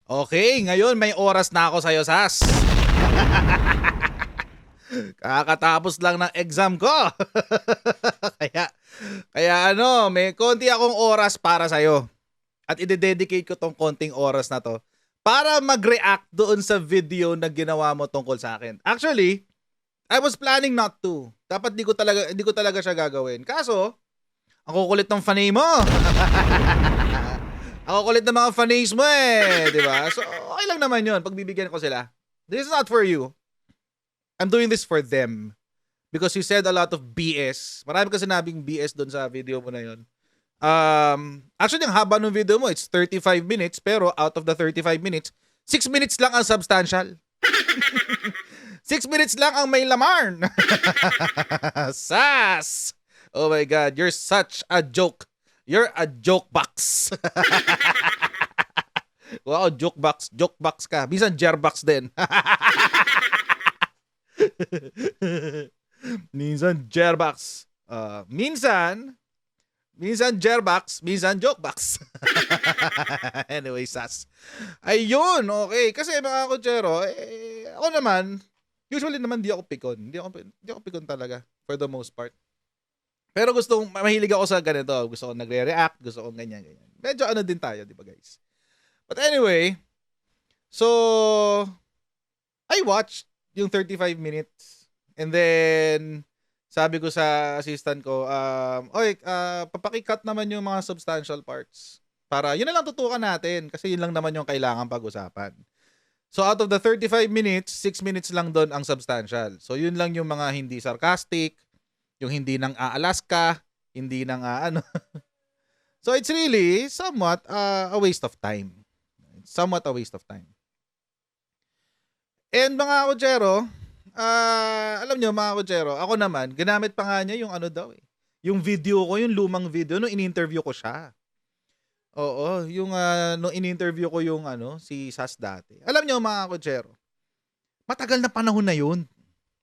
Okay, ngayon may oras na ako sa'yo, Sas. Kakatapos lang ng exam ko. kaya, kaya may konti akong oras para sa'yo. At ide-dedicate ko tong konting oras na to para mag-react doon sa video na ginawa mo tungkol sa akin. Actually, I was planning not to. Dapat di ko talaga siya gagawin. Kaso, ang kukulit ng fanay mo. Ang kukulit ng mga fanays mo eh, di ba? So, okay lang naman yun. Pagbibigyan ko sila. This is not for you. I'm doing this for them. Because you said a lot of BS. Marami ka sinabing BS doon sa video mo na yun. Actually, ang haba ng video mo, it's 35 minutes. Pero out of the 35 minutes, 6 minutes lang ang substantial. 6 minutes lang ang may laman. Sas! Oh my God, you're such a joke. You're a joke box. Wow, joke box ka. Minsan jerbox din. Minsan jerbox. Minsan jerbox, minsan joke box. Anyway, Sas. Ayun, okay. Kasi mga kutsero, ako naman, usually naman di ako pikon. Di ako pikon talaga for the most part. Pero mahilig ako sa ganito. Gusto ko nagre-react, gusto ko ganyan. Medyo din tayo, di ba guys? But anyway, so, I watched yung 35 minutes. And then, sabi ko sa assistant ko, papakikat naman yung mga substantial parts. Para, yun na lang tutukan natin. Kasi yun lang naman yung kailangan pag-usapan. So, out of the 35 minutes, 6 minutes lang doon ang substantial. So, yun lang yung mga hindi sarcastic, yung hindi nang Alaska, hindi nang So, it's really somewhat a waste of time. Somewhat a waste of time. And mga kutsero, alam nyo mga kutsero, ako naman, ginamit pa nga niya yung yung video ko, yung lumang video, nung in-interview ko siya. Oo, yung nung in-interview ko yung si Sas dati. Alam nyo mga kutsero, matagal na panahon na yun.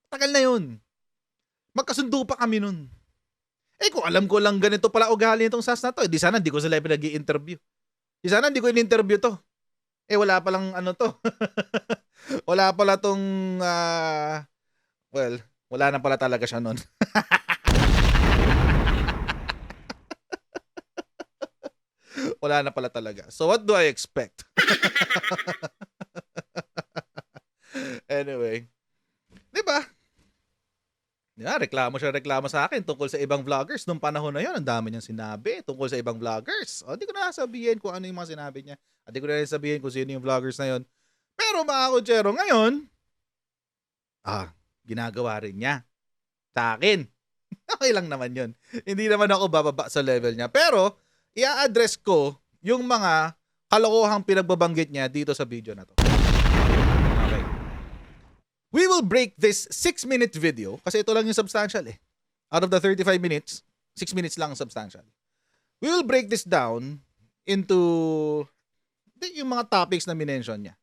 Matagal na yun. Magkasundo pa kami nun. Kung alam ko lang ganito pala ugali nitong Sas na to, di sana hindi ko sila pinag-i-interview. Di sana hindi ko in-interview to. Wala palang to. Wala pala tong, wala na pala talaga siya nun. Wala na pala talaga. So what do I expect? Anyway. Diba? Reklamo sa akin tungkol sa ibang vloggers nung panahon na yun. Ang dami niyang sinabi tungkol sa ibang vloggers. Di ko na sabihin kung ano yung mga sinabi niya. Di ko na sabihin kung sino yung vloggers na yun. Pero mga kutsero, ngayon, ginagawa rin niya sa akin. Okay lang naman yun. Hindi naman ako bababa sa level niya. Pero, i-address ko yung mga kalokohang pinagbabanggit niya dito sa video na to. Okay. We will break this 6-minute video kasi ito lang yung substantial Out of the 35 minutes, 6 minutes lang ang substantial. We will break this down into yung mga topics na minention niya.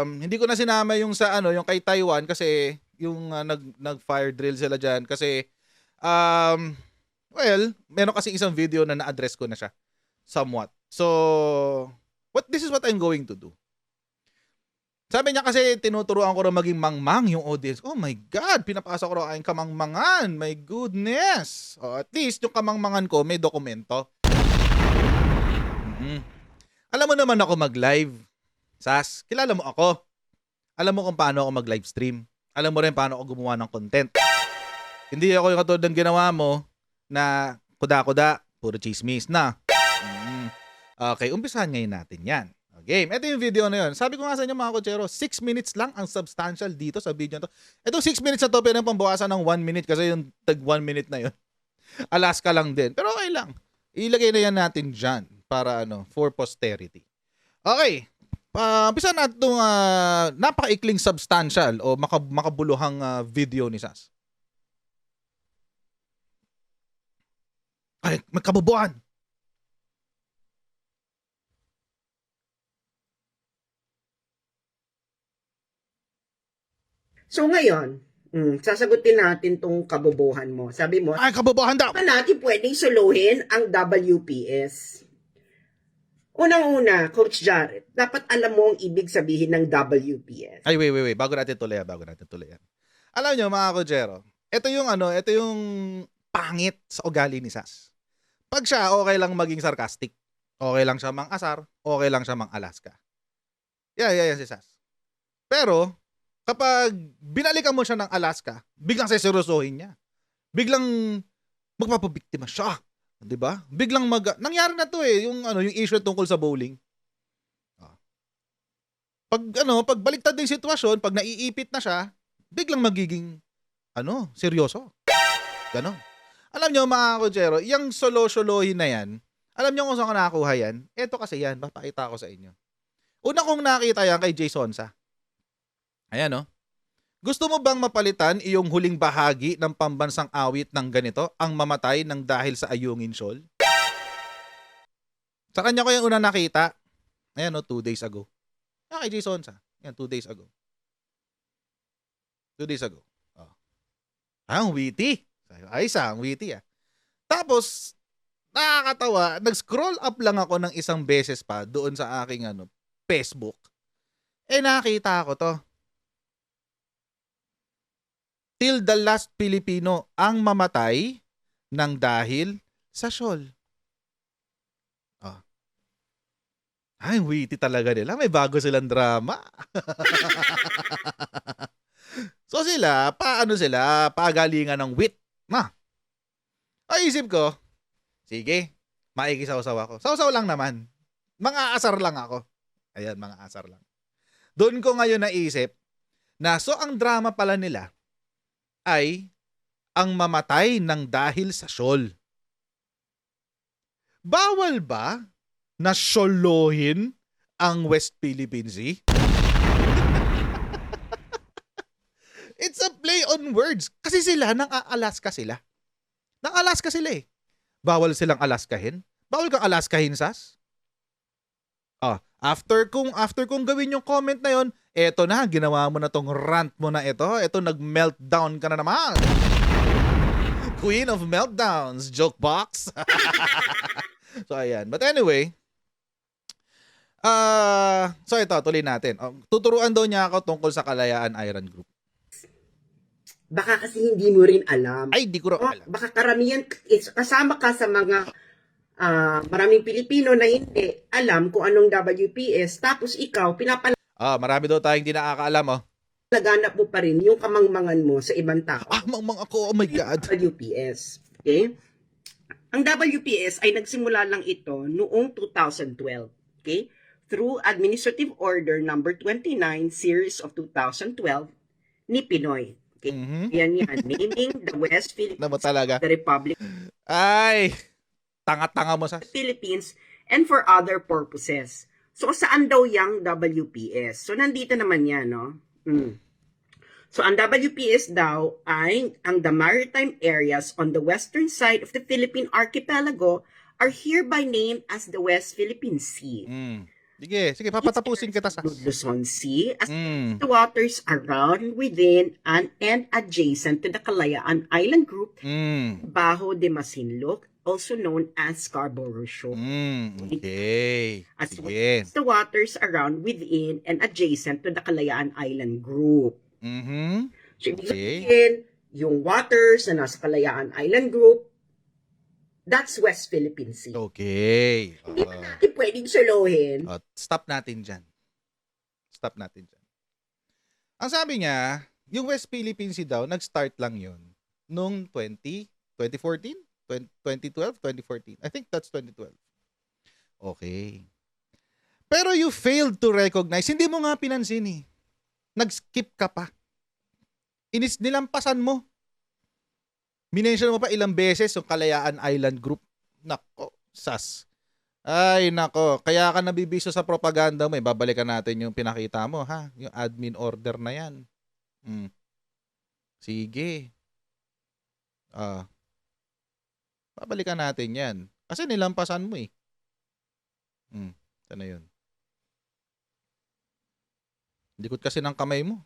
Hindi ko na sinama yung sa yung kay Taiwan kasi yung nag-fire drill sila diyan kasi meron kasi isang video na na-address ko na siya somewhat. So, this is what I'm going to do. Sabi niya kasi tinuturuan ko rin maging mangmang yung audience. Oh my God, pinapasa ko rin ang kamangmangan. My goodness. At least yung kamangmangan ko may dokumento. Alam mo naman ako mag-live. Sas, kilala mo ako. Alam mo kung paano ako mag-live stream. Alam mo rin paano ako gumawa ng content. Hindi ako yung katulad ng ginawa mo na kuda-kuda, puro chismis na. Okay, umpisahan ngayon natin yan. Game. Ito yung video na yun. Sabi ko nga sa inyo mga kutsero, 6 minutes lang ang substantial dito sa video na to. Itong 6 minutes na to, pwede pambawasan ng 1 minute kasi yung tag 1 minute na yun. Alaska lang din. Pero okay lang. Ilagay na yan natin dyan para for posterity. Okay. Umpisa natin itong napakaikling substantial o makabuluhang video ni Sas. Ay, magkabubuan. So ngayon, sasagutin natin tong kabobohan mo. Sabi mo, Ay, kabubuhan daw. pa natin pwedeng suluhin ang WPS. Unang-una, Coach Jared, dapat alam mo ang ibig sabihin ng WPS. Ay, wait. Bago natin tuloy yan. Alam nyo, mga Kojero, ito yung pangit sa ugali ni Sas. Pag siya, okay lang maging sarcastic. Okay lang siya mang-asar. Okay lang siya mang-Alaska. Yan si Sas. Pero, kapag binalikan mo siya ng Alaska, biglang seseryosohin niya. Biglang magpapabiktima siya. 'Di ba? Biglang nangyari na 'to yung issue tungkol sa bowling. Pag baliktad yung sitwasyon, pag naiipit na siya, biglang magiging seryoso. Ganon. Alam nyo, mga Kojero, yung solo-solohin na yan, alam nyo kung saan ko nakakuha yan? Eto kasi yan, papakita ko sa inyo. Una kong nakita yan kay Jay Sonsa. Ayan, Gusto mo bang mapalitan iyong huling bahagi ng pambansang awit ng ganito, ang mamatay ng dahil sa Ayungin Shoal? Sa kanya ko yung una nakita. Ayan, 2 days ago. Kay Jay Sonsa. Ayan, 2 days ago. 2 days ago. Ang witty. Ang witty Tapos, nakakatawa, nag-scroll up lang ako ng isang beses pa doon sa aking Facebook. Nakita ko to. Till the last Filipino ang mamatay ng dahil sa shoal. Ay, witty talaga nila. May bago silang drama. So sila, pagalingan ng wit. Ay, isip ko, sige, maikisaw-saw ako. Saw-saw lang naman. Mga asar lang ako. Ayan, mga asar lang. Doon ko ngayon naisip na ang drama pala nila ay ang mamatay ng dahil sa shoal. Bawal ba na shoalohin ang West Philippine Sea? It's a play on words. Kasi sila, nang-Alaska sila. Nang-Alaska sila Bawal silang Alaskahin? Bawal kang Alaskahin, Sas? After kong gawin yung comment na yon, eto na, ginawa mo na tong rant mo na ito. Eto, nag-meltdown ka na naman. Queen of meltdowns, joke box. So, ayan. But anyway, so ito, tuloy natin. Tuturuan daw niya ako tungkol sa Kalayaan Island Group. Baka kasi hindi mo rin alam. Ay, di ko rin alam. Baka karamihan, kasama ka sa mga maraming Pilipino na hindi alam kung anong WPS, tapos ikaw, marami daw tayong hindi nakakaalam, laganap mo pa rin yung kamangmangan mo sa ibang tao. Mangmang ako, oh my God. WPS. Okay? Ang WPS ay nagsimula lang ito noong 2012. Okay? Through Administrative Order number 29, Series of 2012 ni Pinoy. Okay? Yan. Naming the West Philippines, the Republic. Ay, tanga-tanga mo sa Philippines and for other purposes. So, saan daw yung WPS? So, nandito naman yan, no? So, ang WPS daw ay ang the maritime areas on the western side of the Philippine archipelago are hereby named as the West Philippine Sea. Sige, papatapusin kita sa Luzon Sea as the waters around, within, and adjacent to the Kalayaan Island Group, Bajo de Masinloc, also known as Scarborough Shoal. Okay. As well as the waters around, within, and adjacent to the Kalayaan Island Group. So, ibig sabihin, yung waters na nasa Kalayaan Island Group, that's West Philippine Sea. Okay. Hindi pa natin pwedeng solohin. Stop natin dyan. Ang sabi niya, yung West Philippine Sea daw, nag-start lang yun noong 2014? 2012? 2014? I think that's 2012. Okay. Pero you failed to recognize, hindi mo nga pinansin Nag-skip ka pa. Nilampasan mo. Minention mo pa ilang beses yung Kalayaan Island Group. Nako, Sas. Ay, nako. Kaya ka nabibiso sa propaganda mo. Babalikan natin yung pinakita mo, ha? Yung admin order na yan. Sige. Babalikan natin yan. Kasi nilampasan mo Sana yun. Likod kasi ng kamay mo.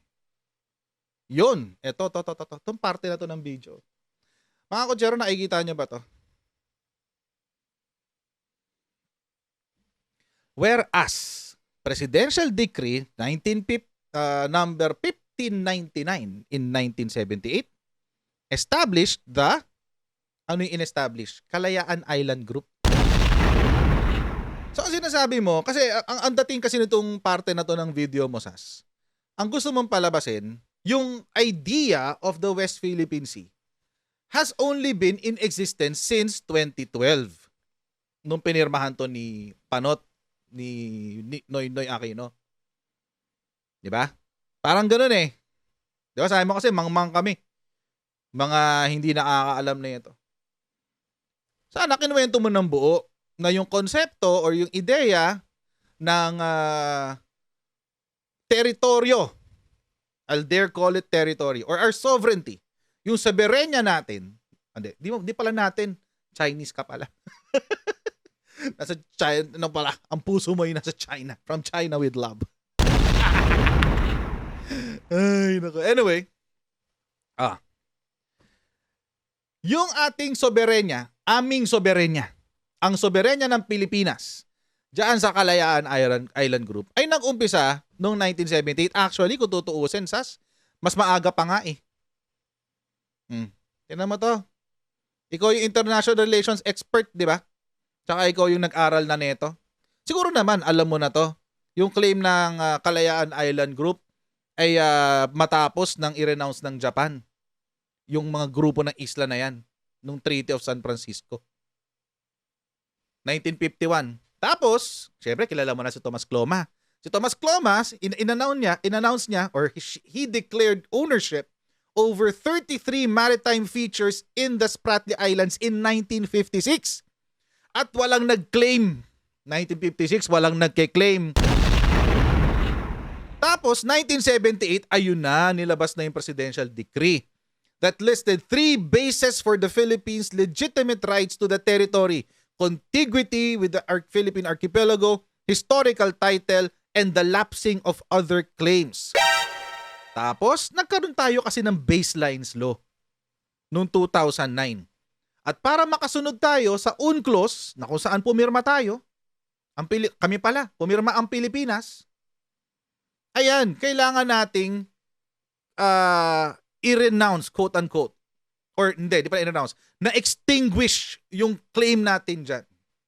Yun. Ito. Itong parte na to ng video. Mga Kojero, nakikita nyo ba to? Whereas, Presidential Decree number 1599 in 1978 established the, ano yung in-establish? Kalayaan Island Group. So, ang sinasabi mo, kasi ang dating kasi nitong parte na to ng video mo, Sas, ang gusto mong palabasin, yung idea of the West Philippine Sea has only been in existence since 2012. Nung pinirmahan to ni Panot, ni Noynoy Aquino. Di ba? Parang ganoon eh. Di ba? Sabi mo kasi, mangmang kami. Mga hindi nakakaalam na ito. Sana kinuwento mo ng buo na yung konsepto or yung ideya ng teritoryo, I'll dare call it territory, or our sovereignty, yung soberenya natin, di pala natin, Chinese ka pala. Nasa China, ano pala, ang puso mo yung nasa China, from China with love. Ay, nako. Anyway, yung ating soberenya, aming soberenya, ang soberenya ng Pilipinas, diyan sa Kalayaan Island Group, ay nag-umpisa noong 1978. Actually, kung tutuusin, Sas, mas maaga pa nga eh. Tingnan mo to. Ikaw yung international relations expert, di ba? Tsaka ikaw yung nag-aral na neto. Siguro naman, alam mo na to. Yung claim ng Kalayaan Island Group ay matapos ng i-renounce ng Japan. Yung mga grupo ng isla na yan, nung Treaty of San Francisco. 1951. Tapos, syempre, kilala mo na si Tomas Cloma. Si Tomas Cloma, in-announce niya, or he declared ownership over 33 maritime features in the Spratly Islands in 1956. At walang nag-claim. 1956, walang nagke-claim. Tapos, 1978, ayun na, nilabas na yung presidential decree that listed 3 bases for the Philippines' legitimate rights to the territory: contiguity with the Philippine archipelago, historical title, and the lapsing of other claims. Tapos, nagkaroon tayo kasi ng baselines law noong 2009. At para makasunod tayo sa UNCLOS, na kung saan pumirma tayo, kami pala, pumirma ang Pilipinas, ayan, kailangan nating i-renounce, quote-unquote, or hindi, di pala i-renounce, na-extinguish yung claim natin dyan.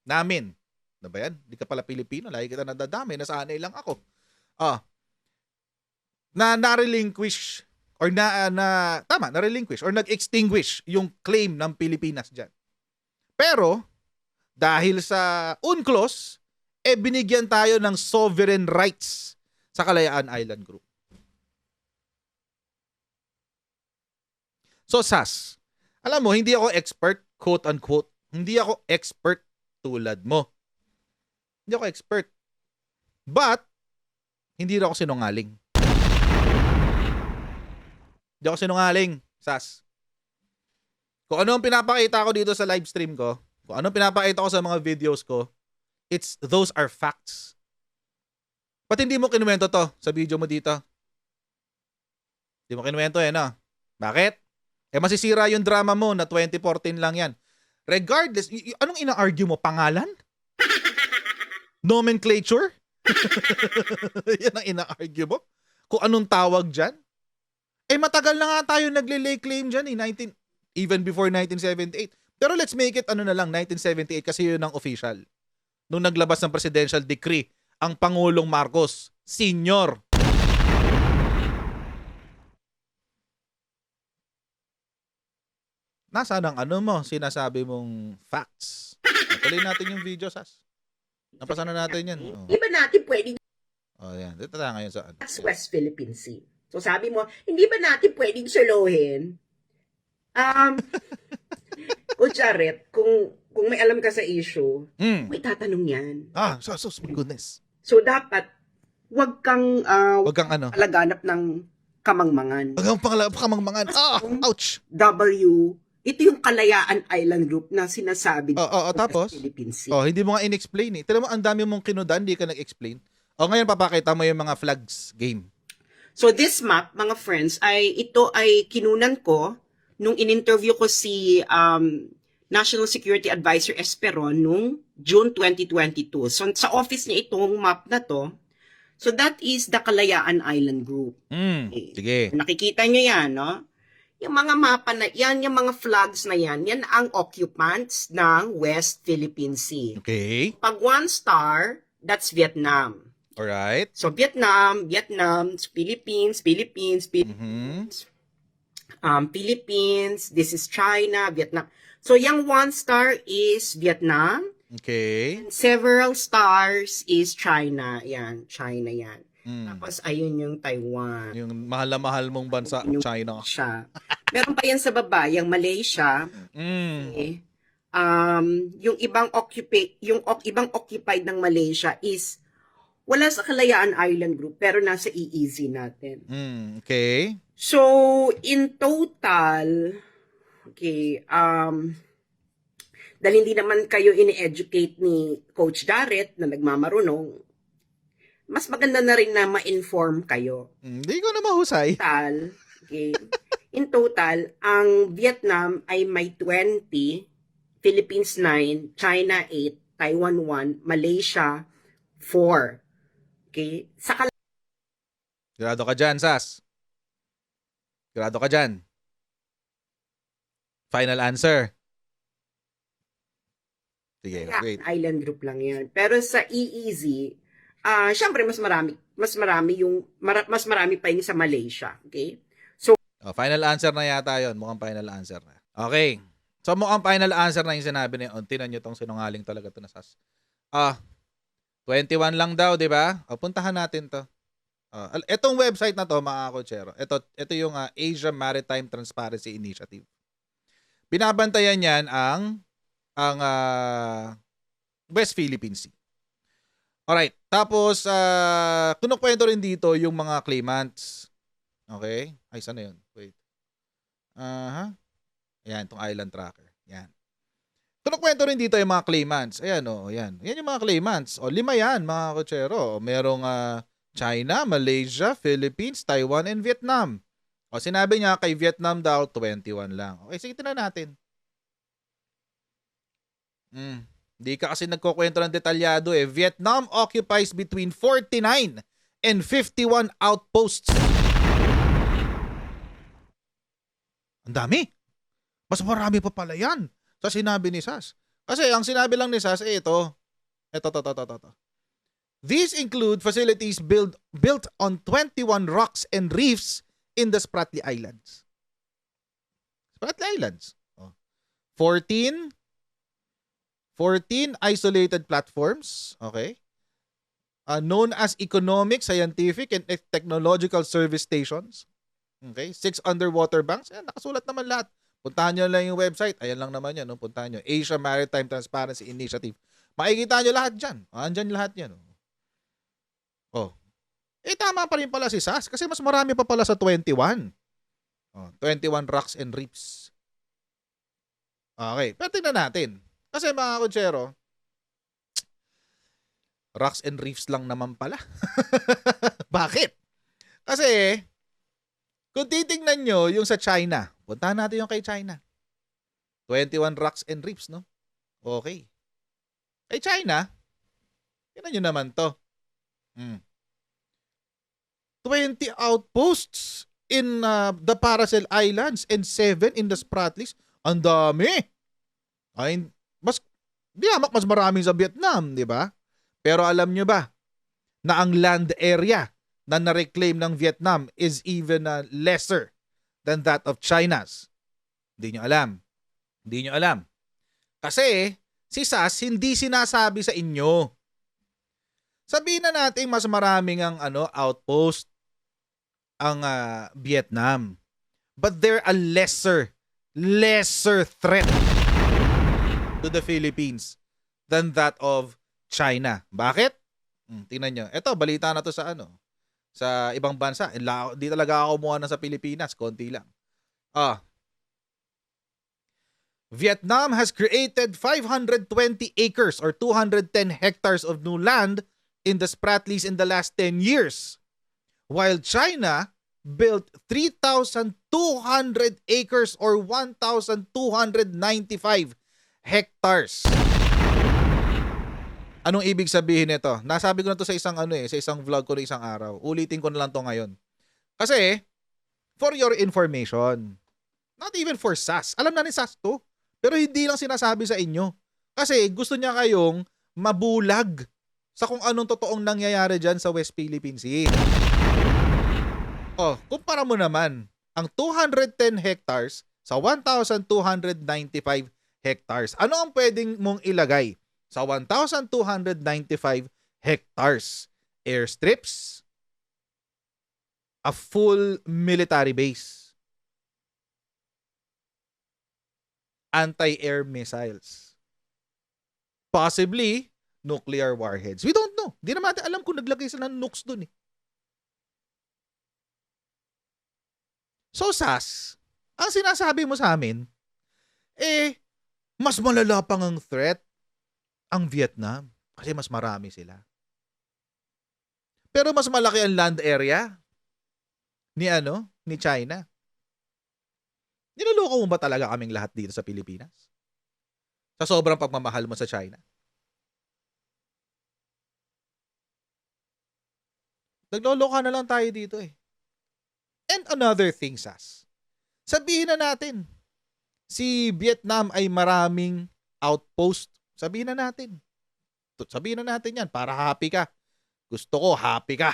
Namin. Ano ba yan? Di ka pala Pilipino, lagi kita nadadami, nasanay lang ako. Na-relinquish, or na-relinquish, or nag-extinguish yung claim ng Pilipinas dyan. Pero, dahil sa UNCLOS, binigyan tayo ng sovereign rights sa Kalayaan Island Group. So, Sas, alam mo, hindi ako expert, quote-unquote. Hindi ako expert tulad mo. Hindi ako expert. But, hindi rin ako sinungaling. Hindi ako sinungaling, Sas. Kung ano ang pinapakita ko dito sa live stream ko, kung ano pinapakita ko sa mga videos ko, those are facts. Ba't hindi mo kinuwento to sa video mo dito? Hindi mo kinuwento no? Bakit? Masisira yung drama mo na 2014 lang yan. Regardless, anong ina-argue mo? Pangalan? Nomenclature? Yan ang ina-argue mo? Kung anong tawag dyan? Matagal na nga tayo nagle-lay claim dyan even before 1978. Pero let's make it 1978 kasi yun ang official. Nung naglabas ng presidential decree, ang Pangulong Marcos, senior. Nasaan ang sinasabi mong facts? Tuloy natin yung video, Sas. Napasa na natin yan. Di ba natin pwedeng yan. Dito tayo ngayon sa West Philippine Sea? So sabi mo, hindi ba natin pwedeng solohin? Kucharet, kung may alam ka sa issue, may tatanong yan. So goodness. So dapat, wag kang palaganap ng kamangmangan. Wag kang kamangmangan. Ouch! Ito yung Kalayaan Island Group na sinasabi tapos? Philippine Sea. Hindi mo nga in-explain eh. Tignan mo, ang dami mong kinudan, hindi ka nag-explain. Ngayon papakita mo yung mga flags game. So this map, mga friends, ito ay kinunan ko nung in-interview ko si National Security Advisor Esperon nung June 2022. So sa office niya itong map na to. So that is the Kalayaan Island Group. Sige. Nakikita niyo yan, no? Yung mga mapa na yan, yung mga flags na yan ang occupants ng West Philippine Sea. Okay. Pag 1 star, that's Vietnam. Alright. So Vietnam, Philippines, Mhm. Philippines, this is China, Vietnam. So yung 1 star is Vietnam, Okay. several stars is China. Yan, China yan. Mm. Tapos ayun yung Taiwan. Yung mahal na mahal mong bansa, Yung China. siya. Meron pa yan sa baba, yung Malaysia. Mm. Yung ibang occupied ng Malaysia is wala sa Kalayaan Island Group pero nasa EEZ natin. Okay. So, in total, okay, dahil hindi naman kayo ini-educate ni Coach Garrett na nagmamarunong, mas maganda na rin na ma-inform kayo. Hindi ko na mahusay. Total, okay, in total, ang Vietnam ay may 20, Philippines 9, China 8, Taiwan 1, Malaysia 4. Okay? Sa Grado ka dyan, Sas. Grado ka dyan. Final answer. Sige, wait. Island group lang yan. Pero sa EEZ, syempre mas marami pa yung sa Malaysia. Okay? Final answer na yata yon. Mukhang final answer na. Okay. So mukhang final answer na yung sinabi niya. Tinan nyo tong sinungaling talaga to na Sas. 21 lang daw, di ba? Puntahan natin to. Etong website na to, mga kotsero, ito yung Asia Maritime Transparency Initiative. Binabantayan yan ang West Philippine Sea. Alright. Tapos, kinukwento rin dito yung mga claimants. Okay? Ay, saan na yun? Wait. Ayan, itong Island Tracker. Yan. Kinukwento rin dito yung mga claimants. Ayan, ayan. Yan yung mga claimants. 5 yan, mga kotsero. Merong China, Malaysia, Philippines, Taiwan, and Vietnam. Sinabi niya kay Vietnam daw, 21 lang. Okay, sige, tingnan natin. Hindi ka kasi nagkukwento ng detalyado eh. Vietnam occupies between 49 and 51 outposts. Ang dami. Mas marami pa pala yan sa sinabi ni Sas. Kasi ang sinabi lang ni Sas, ito. These include facilities built on 21 rocks and reefs in the Spratly Islands. Spratly Islands. 14 isolated platforms, okay? Known as economic, scientific, and technological service stations. Okay? 6 underwater banks. Ayan, nakasulat naman lahat. Puntahan nyo lang yung website. Ayan lang naman yan. Puntahan nyo. Asia Maritime Transparency Initiative. Makikita nyo lahat dyan. Andyan lahat yan. Tama pa rin pala si Sas kasi mas marami pa pala sa 21. 21 rocks and reefs. Okay, pero tingnan natin. Kasi mga kotsero, rocks and reefs lang naman pala. Bakit? Kasi, kung titignan nyo yung sa China, puntahan natin yung kay China. 21 rocks and reefs, no? Okay. Kay China, tingnan nyo naman to. 20 outposts in the Paracel Islands and 7 in the Spratlys. Ang dami. Mas maraming sa Vietnam, di ba? Pero alam nyo ba na ang land area na na-reclaim ng Vietnam is even lesser than that of China's? Hindi nyo alam. Hindi nyo alam. Kasi si Sas hindi sinasabi sa inyo. Sabihin na natin mas maraming ang outpost ang Vietnam. But they're a lesser threat to the Philippines than that of China. Bakit? Tingnan nyo. Ito, balita na to sa sa ibang bansa. Di talaga ako kumuha na sa Pilipinas. Konti lang. Vietnam has created 520 acres or 210 hectares of new land in the Spratlys in the last 10 years. While China built 3,200 acres or 1,295 hectares. Anong ibig sabihin nito? Nasabi ko na to sa isang sa isang vlog ko na isang araw. Ulitin ko na lang to ngayon. Kasi for your information, not even for SAS. Alam na ni SAS to. Pero hindi lang sinasabi sa inyo. Kasi gusto niya kayong mabulag sa kung anong totoong nangyayari dyan sa West Philippine Sea. Kumpara mo naman ang 210 hectares sa 1,295 hectares. Ano ang pwedeng mong ilagay sa 1,295 hectares? Airstrips, a full military base, anti-air missiles, possibly nuclear warheads. We don't know. Di naman natin alam kung naglagay sila ng nukes dun eh. So SAS, ang sinasabi mo sa amin, mas malala pang ang threat ang Vietnam kasi mas marami sila. Pero mas malaki ang land area ni China. Niloloko mo ba talaga kaming lahat dito sa Pilipinas? Sa sobrang pagmamahal mo sa China? Nagloloka na lang tayo dito eh. And another thing, SAS. Sabihin na natin, si Vietnam ay maraming outpost. Sabihin na natin. Sabihin na natin yan para happy ka. Gusto ko happy ka.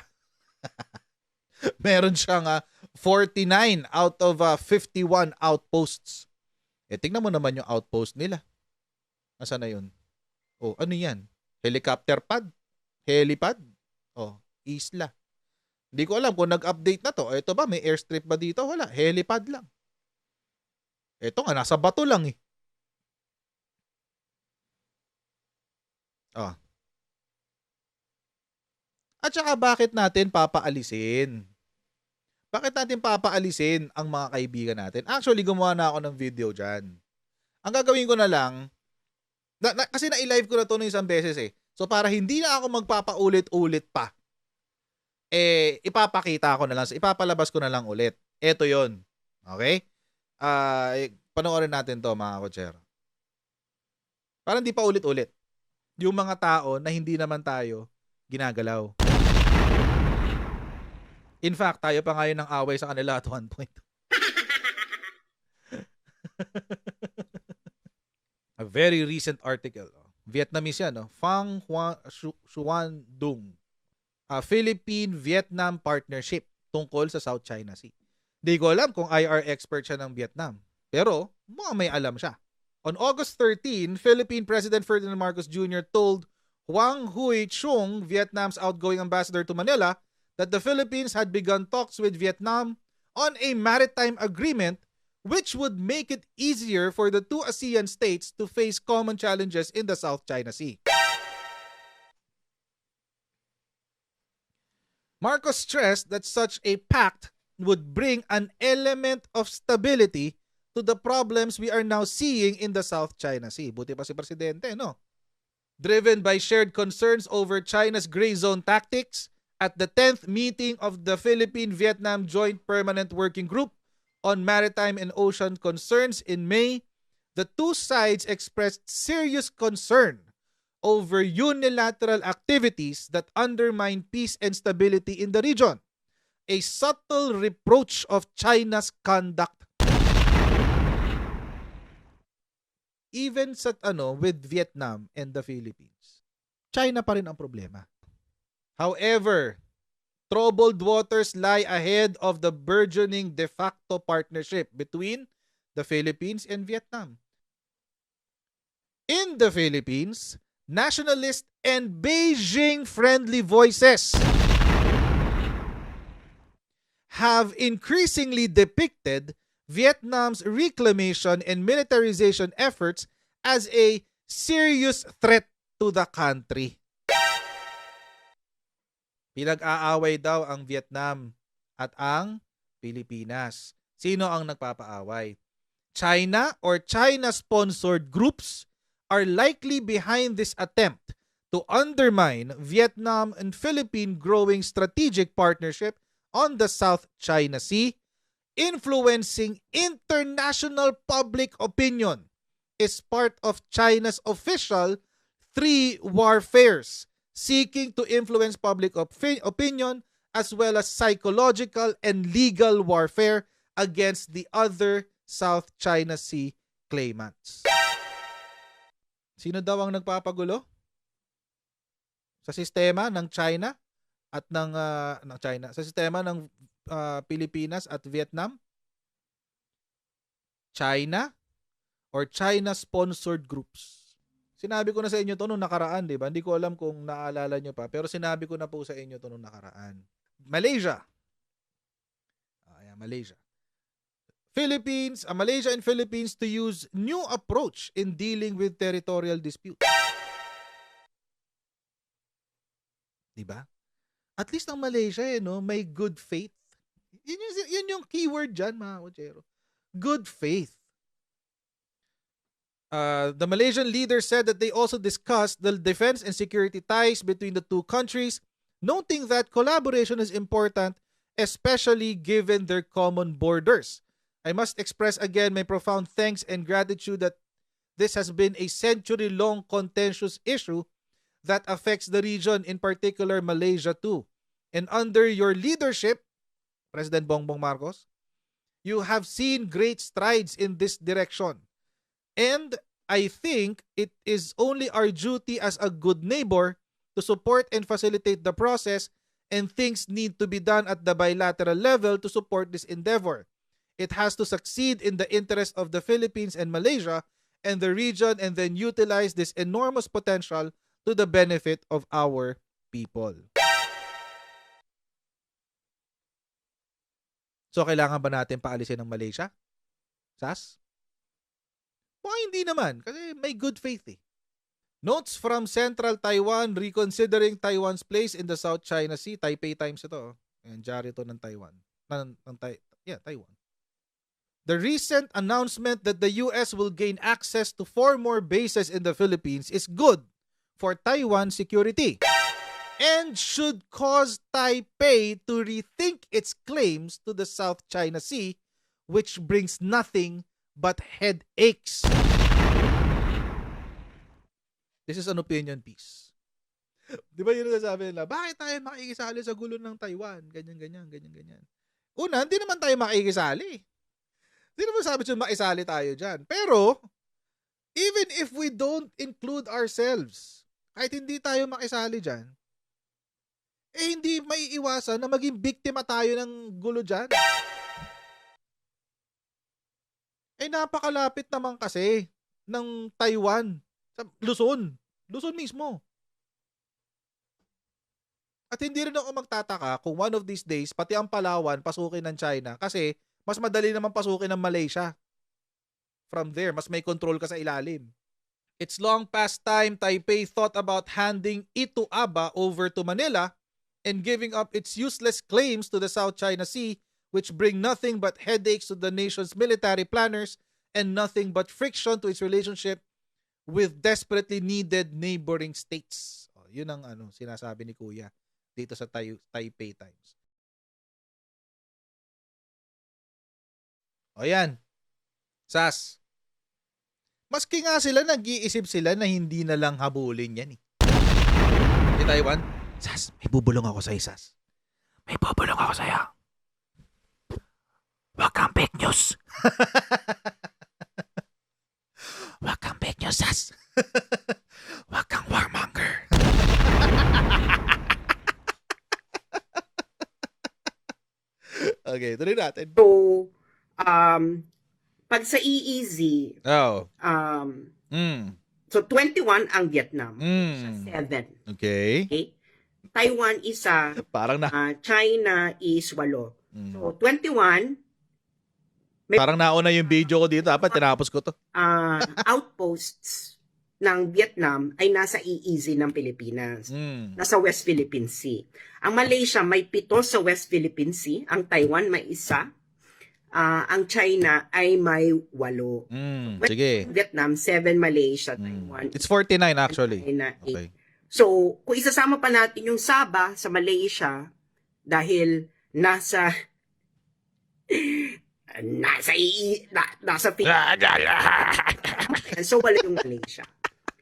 Meron siyang 49 out of 51 outposts. Tingnan mo naman yung outpost nila. Nasaan na yun? Ano yan? Helicopter pad? Helipad? Isla. Hindi ko alam kung nag-update na to. Ito ba? May airstrip ba dito? Wala. Helipad lang. Ito nga, nasa bato lang eh. At saka bakit natin papaalisin? Bakit natin papaalisin ang mga kaibigan natin? Actually, gumawa na ako ng video dyan. Ang gagawin ko na lang, kasi na-live ko na to ng isang beses eh. So para hindi na ako magpapaulit-ulit pa, ipapakita ko na lang, ipapalabas ko na lang ulit. Ito yon. Okay? Panoorin natin to mga kotser. Para hindi pa ulit-ulit. Yung mga tao na hindi naman tayo ginagalaw. In fact, tayo pa ngayon ng away sa kanila at one point. A very recent article. Vietnamese yan. Phang Xuan Dung. Philippine-Vietnam Partnership tungkol sa South China Sea. Di ko alam kung IR expert siya ng Vietnam. Pero mukhang may alam siya. On August 13, Philippine President Ferdinand Marcos Jr. told Huang Huy Chung, Vietnam's outgoing ambassador to Manila, that the Philippines had begun talks with Vietnam on a maritime agreement which would make it easier for the two ASEAN states to face common challenges in the South China Sea. Marcos stressed that such a pact would bring an element of stability to the problems we are now seeing in the South China Sea. Buti pa si Presidente, no? Driven by shared concerns over China's gray zone tactics, at the 10th meeting of the Philippine-Vietnam Joint Permanent Working Group on Maritime and Ocean Concerns in May, the two sides expressed serious concern over unilateral activities that undermine peace and stability in the region, a subtle reproach of China's conduct. Even sa with Vietnam and the Philippines, China pa rin ang problema. However, troubled waters lie ahead of the burgeoning de facto partnership between the Philippines and Vietnam. In the Philippines, nationalist and Beijing-friendly voices have increasingly depicted Vietnam's reclamation and militarization efforts as a serious threat to the country. Pinag-aaway daw ang Vietnam at ang Pilipinas. Sino ang nagpapaaway? China or China-sponsored groups are likely behind this attempt to undermine Vietnam and Philippine growing strategic partnership on the South China Sea, influencing international public opinion is part of China's official three warfares, seeking to influence public opinion as well as psychological and legal warfare against the other South China Sea claimants. Sino daw ang nagpapagulo? Sa sistema ng China at sa sistema ng Pilipinas at Vietnam? China or China-sponsored groups? Sinabi ko na sa inyo to nung nakaraan, di ba? Hindi ko alam kung naaalala nyo pa, pero sinabi ko na po sa inyo to nung nakaraan. Malaysia. Malaysia. Malaysia and Philippines to use new approach in dealing with territorial disputes. Di ba? At least ang Malaysia, may good faith. Yun yung keyword dyan, mga kutsero. Good faith. The Malaysian leader said that they also discussed the defense and security ties between the two countries, noting that collaboration is important, especially given their common borders. I must express again my profound thanks and gratitude that this has been a century-long contentious issue that affects the region, in particular Malaysia too. And under your leadership, President Bongbong Marcos, you have seen great strides in this direction. And I think it is only our duty as a good neighbor to support and facilitate the process, and things need to be done at the bilateral level to support this endeavor. It has to succeed in the interest of the Philippines and Malaysia and the region, and then utilize this enormous potential to the benefit of our people. So, kailangan ba natin paalisin ng Malaysia? SAS? Hindi naman, kasi may good faith eh. Notes from Central Taiwan reconsidering Taiwan's place in the South China Sea. Taipei Times ito. Ayan, diary ito ng Taiwan. Taiwan. The recent announcement that the US will gain access to 4 more bases in the Philippines is good for Taiwan security and should cause Taipei to rethink its claims to the South China Sea, which brings nothing but headaches. This is an opinion piece. Di ba yun nasasabi nila, bakit tayo makikisali sa gulo ng Taiwan? Ganyan. Una, hindi naman tayo makikisali. Hindi naman sabi siya makisali tayo dyan. Pero, even if we don't include ourselves, kahit hindi tayo makisali dyan, hindi maiiwasan na maging biktima tayo ng gulo dyan. Napakalapit naman kasi ng Taiwan sa Luzon. Luzon mismo. At hindi rin ako magtataka kung one of these days, pati ang Palawan, pasukin ng China. Kasi mas madali naman pasukin ng Malaysia. From there, mas may control ka sa ilalim. It's long past time Taipei thought about handing Itu Aba over to Manila and giving up its useless claims to the South China Sea, which bring nothing but headaches to the nation's military planners and nothing but friction to its relationship with desperately needed neighboring states. Yun ang sinasabi ni Kuya dito sa Taipei Times. Yan. SAS. Maski nga sila, nag-iisip sila na hindi na lang habulin yan eh. Di Taiwan? SAS, may bubulong ako sa'yo, SAS. May bubulong ako sa'yo. Wag kang fake news. Wag kang fake news, SAS. Wag kang warmonger. Okay, tuloy natin. So, pag sa EEZ, so 21 ang Vietnam. 7. Okay. Taiwan isa. Parang China is 8. So, 21. Parang nauna yung video ko dito. Dapat tinapos ko to. Outposts ng Vietnam ay nasa EEZ ng Pilipinas. Nasa West Philippine Sea. Ang Malaysia may 7 sa West Philippine Sea. Ang Taiwan may 1. Ang China ay may 8. Sige. Vietnam, 7, Malaysia, Taiwan. It's 49 actually. China, 8. Okay. So, kung isasama pa natin yung Sabah sa Malaysia, dahil nasa So, wala yung Malaysia.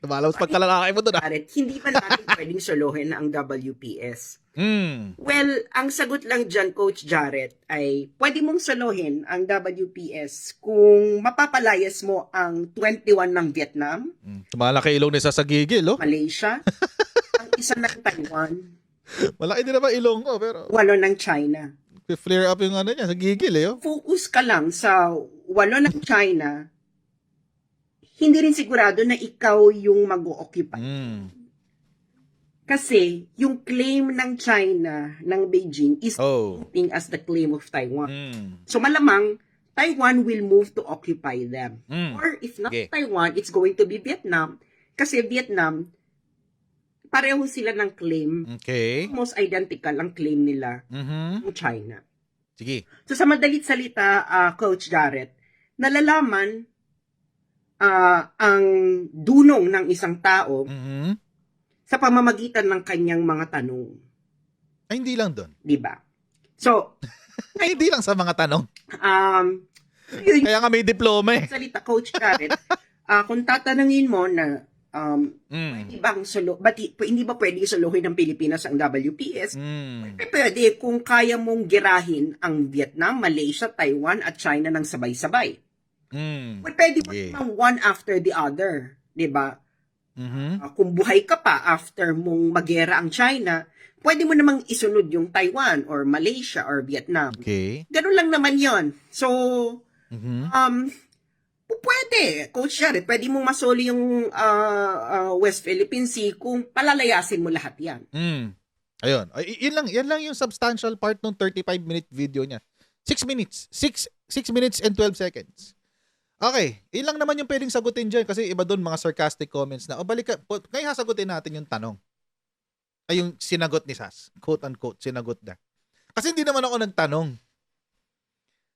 Lumalabas pagkalalaki mo doon. Jared, hindi pa natin pwedeng solohin ang WPS. Mm. Well, ang sagot lang dyan, Coach Jared, ay pwede mong solohin ang WPS kung mapapalayas mo ang 21 ng Vietnam, Malaki ilong ni sa gigil, oh. Malaysia, ang isa ng Taiwan, Malaki din naman ilong ko, pero 8 ng China. flare up yung ano niya, sa gigil, eh, oh. Focus ka lang sa 8 ng China, hindi rin sigurado na ikaw yung mag-o-occupy. Kasi yung claim ng China, ng Beijing, is acting as the claim of Taiwan. So malamang, Taiwan will move to occupy them. Or if not Taiwan, it's going to be Vietnam. Kasi Vietnam, pareho sila ng claim. Okay. Almost identical ang claim nila ng China. Sige. So sa madalit salita, Coach Jared, nalalaman ang dunong ng isang tao sa pamamagitan ng kanyang mga tanong. Ay, hindi lang doon. Diba? So, ay, hindi lang sa mga tanong. Yun, kaya nga may diploma, eh. Salita, Coach Jared, kung tatanungin mo na pwede bang hindi ba pwede suluhin ng Pilipinas ang WPS? Pwede kung kaya mong girahin ang Vietnam, Malaysia, Taiwan at China ng sabay-sabay. Pwede mo naman one after the other, di ba? Kung buhay ka pa after mong magera ang China, pwede mo namang isunod yung Taiwan or Malaysia or Vietnam. Okay. Ganun lang naman yon. So, pwede, Coach Jared, pwede mong masoli yung West Philippine Sea kung palalayasin mo lahat yan. Ayun. Yan lang yung substantial part ng 35-minute video niya. 6 minutes. 6 minutes and 12 seconds. Okay, ilang naman yung pwedeng sagutin dyan kasi iba doon mga sarcastic comments na, ngayon sagutin natin yung tanong. Ay, yung sinagot ni Sas. Quote unquote, sinagot na. Kasi hindi naman ako nagtanong.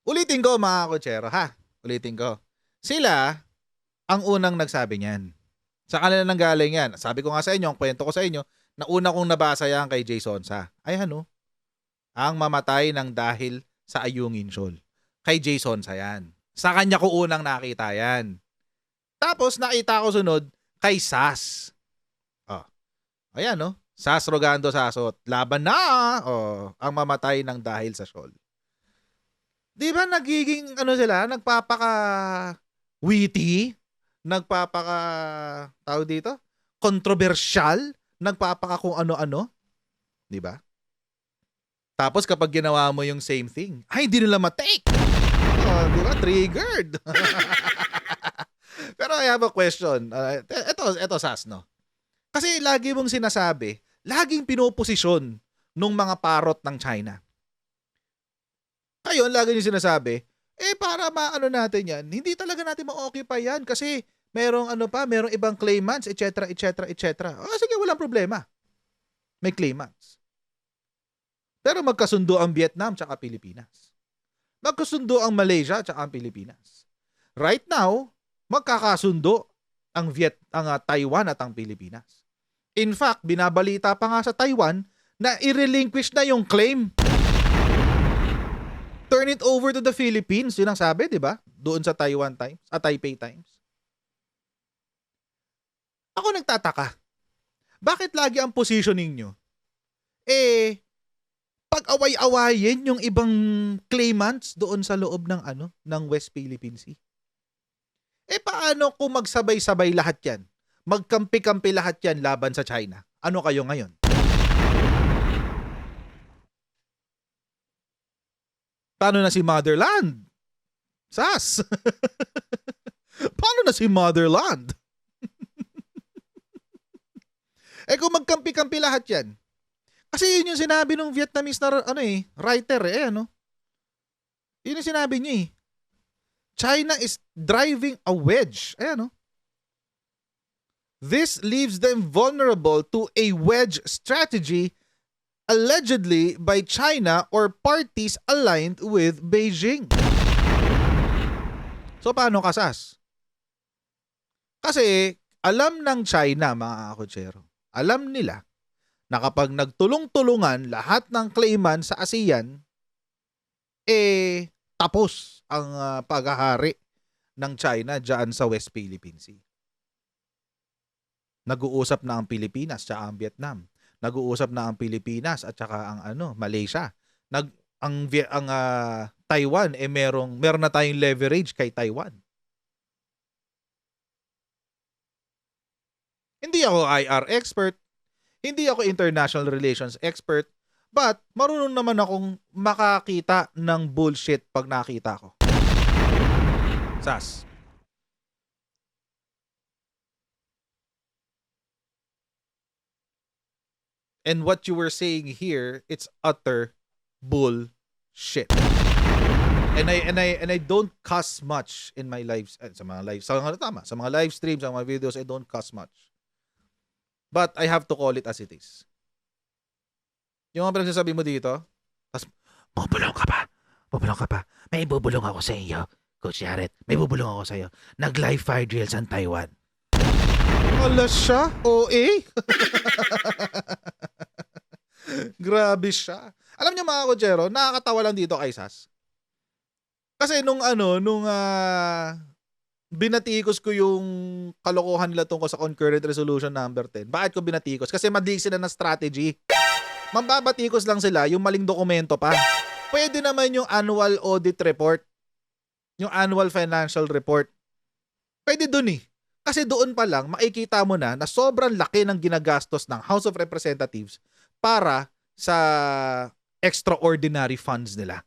Ulitin ko mga kotsero, ha? Ulitin ko. Sila ang unang nagsabi niyan. Sa kanila nang galing yan. Sabi ko nga sa inyo, ang kwento ko sa inyo, na una kong nabasa yan kay Jason Sa. Ay ano? Ang mamatay ng dahil sa Ayungin Shoal. Kay Jason Sa yan. Sa kanya ko unang nakita yan. Tapos nakita ko sunod kay Sas. Ayan, no? Sas Rogando Sasot. Laban na! Ang mamatay ng dahil sa shoal. Di ba nagiging, nagpapaka-witty? Tawag dito? Controversial? Nagpapaka kung ano-ano? Di ba? Tapos kapag ginawa mo yung same thing, ay, hindi nila matake! Di ba? Triggered. Pero I have a question. Ito, Sas, no? Kasi lagi mong sinasabi, laging pinoposisyon nung mga parot ng China. Kayo, lagi nyo sinasabi, para maano natin yan, hindi talaga natin ma-occupy yan kasi merong ibang claimants, etc., etc., etc. Sige, walang problema. May claimants. Pero magkasundo ang Vietnam tsaka Pilipinas. Magkasundo ang Malaysia at ang Pilipinas. Right now, magkakasundo ang Taiwan at ang Pilipinas. In fact, binabalita pa nga sa Taiwan na i-relinquish na yung claim. Turn it over to the Philippines. Yun ang sabi, di ba? Doon sa Taiwan Times, Taipei Times. Ako nagtataka. Bakit lagi ang positioning nyo? Pag-away-awayin yung ibang claimants doon sa loob ng West Philippine Sea. Paano kung magsabay-sabay lahat yan? Magkampi-kampi lahat yan laban sa China? Ano kayo ngayon? Paano na si Motherland? Sas! Paano na si Motherland? Kung magkampi-kampi lahat yan, kasi yun yung sinabi ng Vietnamese na writer Yun yung sinabi niya China is driving a wedge. This leaves them vulnerable to a wedge strategy allegedly by China or parties aligned with Beijing. So paano kasas? Kasi alam ng China, mga kotsero, alam nila na kapag nagtulong-tulungan lahat ng claimants sa ASEAN, tapos ang paghahari ng China dyan sa West Philippine Sea. Nag-uusap na ang Pilipinas at ang Vietnam. Nag-uusap na ang Pilipinas at saka ang Malaysia. Taiwan meron na tayong leverage kay Taiwan. Hindi ako IR expert, hindi ako international relations expert, but marunong naman akong makakita ng bullshit pag nakita ko. Sas. And what you were saying here, it's utter bullshit. And I don't cuss much in my lives, sa mga live streams, sa mga videos, I don't cuss much. But I have to call it as it is. Yung mga pinagsasabi mo dito, bubulong ka pa. May bubulong ako sa iyo, Coach Yaret. May bubulong ako sa iyo. Nag-live fire drills ang Taiwan. Wala siya? OA? Grabe siya. Alam niyo mga Kojero, nakakatawa lang dito kay Sas. Kasi nung binatikos ko yung kalokohan nila tungkol sa concurrent resolution number 10. Bakit ko binatikos? Kasi madilig sila ng strategy. Mambabatikos lang sila yung maling dokumento pa. Pwede naman yung annual audit report, yung annual financial report. Pwede dun eh. Kasi doon pa lang, makikita mo na sobrang laki ng ginagastos ng House of Representatives para sa extraordinary funds nila.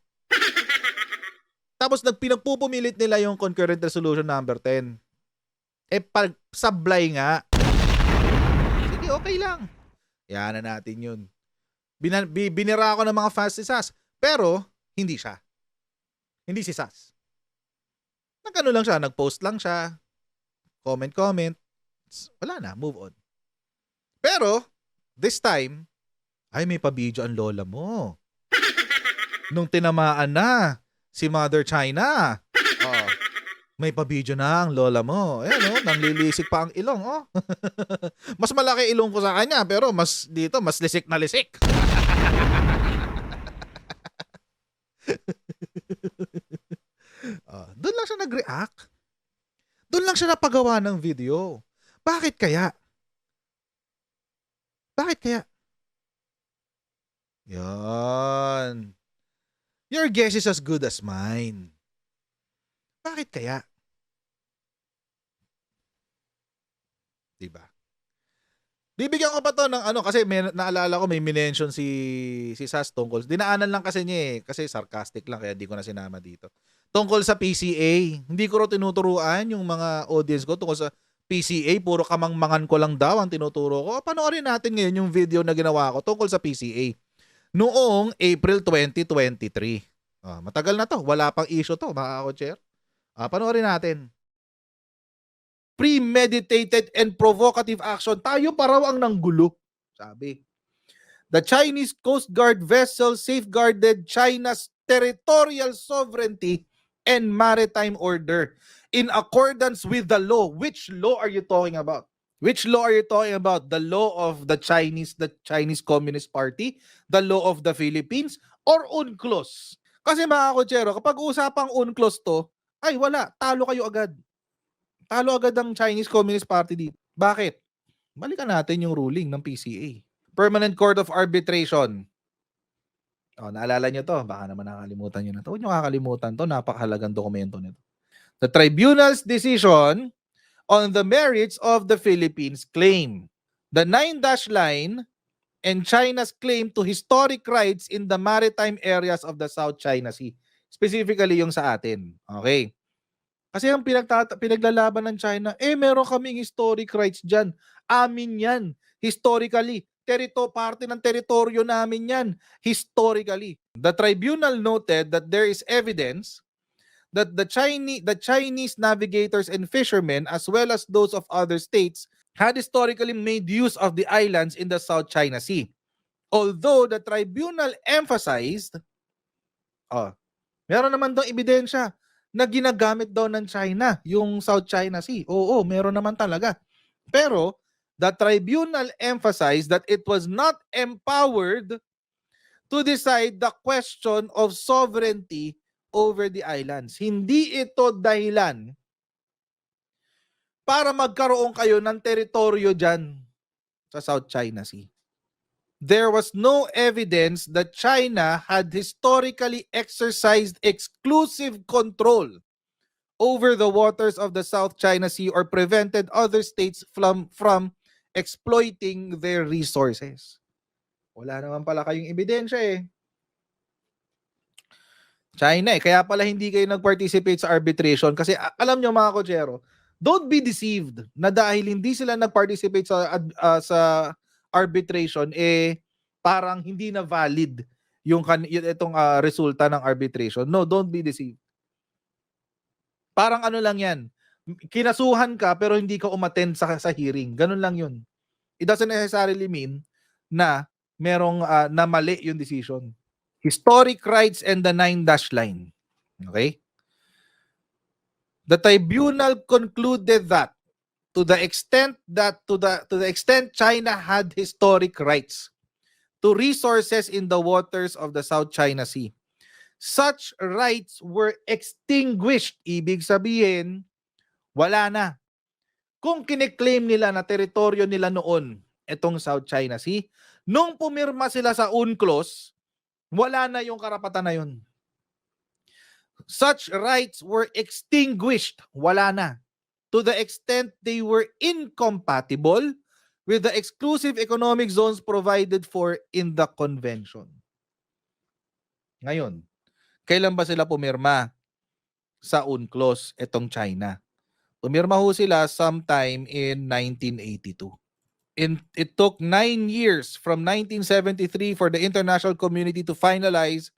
Tapos pinagpupumilit nila yung concurrent resolution number 10. Pag sablay nga. Sige, okay lang. Yan na natin yun. Binira ako ng mga fans si Sas. Pero, hindi siya. Hindi si Sas. Nagano lang siya, nag-post lang siya. Comment. Wala na, move on. Pero, this time, ay may pa-video ang lola mo. Nung tinamaan na si Mother China. Oh, may pa-video na ang lola mo. Ayan nanglilisik pa ang ilong. Mas malaki ilong ko sa kanya, pero mas lisik na lisik. Doon lang siya nag-react. Doon lang siya napagawa ng video. Bakit kaya? Yan. Your guess is as good as mine. Bakit kaya? Diba? Bibigyan ko pa to ng kasi naalala ko may minention si Sas tungkol. Dinaanan lang kasi niya kasi sarcastic lang kaya di ko na sinama dito. Tungkol sa PCA. Hindi ko rin tinuturuan yung mga audience ko tungkol sa PCA. Puro kamangmangan ko lang daw ang tinuturo ko. Panoorin natin ngayon yung video na ginawa ko tungkol sa PCA. Noong April 2023. Matagal na to. Wala pang issue to, mga Kocher. Panoorin natin. Premeditated and provocative action. Tayo pa raw ang nanggulo. Sabi. The Chinese Coast Guard vessel safeguarded China's territorial sovereignty and maritime order in accordance with the law. Which law are you talking about? Which law are you talking about? The law of the Chinese Communist Party, the law of the Philippines, or UNCLOS? Kasi mga Kochero, kapag usapang UNCLOS to, ay wala, talo kayo agad. Talo agad ang Chinese Communist Party dito. Bakit? Balikan natin yung ruling ng PCA. Permanent Court of Arbitration. Naalala nyo to? Baka naman nakakalimutan nyo na to. Huwag nyo kakalimutan to. Napakahalagang dokumento nito. The tribunal's decision on the merits of the Philippines claim. The 9-dash line and China's claim to historic rights in the maritime areas of the South China Sea. Specifically yung sa atin. Okay. Kasi ang pinaglalaban ng China, meron kaming historic rights dyan. Amin yan. Historically. Parte ng teritoryo namin yan. Historically. The tribunal noted that there is evidence that the Chinese navigators and fishermen, as well as those of other states, had historically made use of the islands in the South China Sea. Although the tribunal emphasized, meron naman daw ebidensya na ginagamit daw ng China yung South China Sea. Oo, meron naman talaga. Pero the tribunal emphasized that it was not empowered to decide the question of sovereignty over the islands. Hindi ito dahilan para magkaroon kayo ng teritoryo dyan sa South China Sea. There was no evidence that China had historically exercised exclusive control over the waters of the South China Sea or prevented other states from exploiting their resources. Wala naman pala kayong ebidensya eh. China eh. Kaya pala hindi kayo nag-participate sa arbitration kasi alam nyo mga kochero, don't be deceived na dahil hindi sila nag-participate sa arbitration eh parang hindi na valid yung itong resulta ng arbitration. No, don't be deceived. Parang ano lang yan. Kinasuhan ka pero hindi ka umattend sa hearing. Ganun lang yun. It doesn't necessarily mean na merong na mali yung decision. Historic rights and the 9-dash line. Okay? The tribunal concluded that to the extent China had historic rights to resources in the waters of the South China Sea, such rights were extinguished. Ibig sabihin, wala na. Kung kiniklaim nila na teritoryo nila noon, itong South China Sea, nung pumirma sila sa UNCLOS, wala na yung karapatan na yun. Such rights were extinguished. Wala na. To the extent they were incompatible with the exclusive economic zones provided for in the convention. Ngayon, kailan ba sila pumirma sa UNCLOS itong China? Pumirma ho sila sometime in 1982. It took 9 years from 1973 for the international community to finalize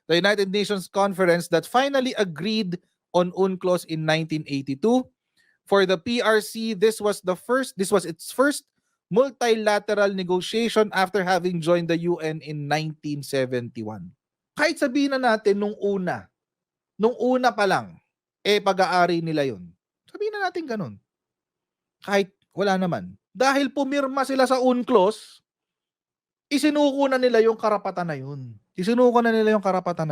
the United Nations Conference that finally agreed on UNCLOS in 1982. For the PRC, this was its first multilateral negotiation after having joined the UN in 1971. Kahit sabihin na natin nung una pa lang, pag-aari nila yun. Sabihin na natin ganun. Kahit wala naman. Dahil pumirma sila sa UNCLOS, isinuko na nila yung karapatan na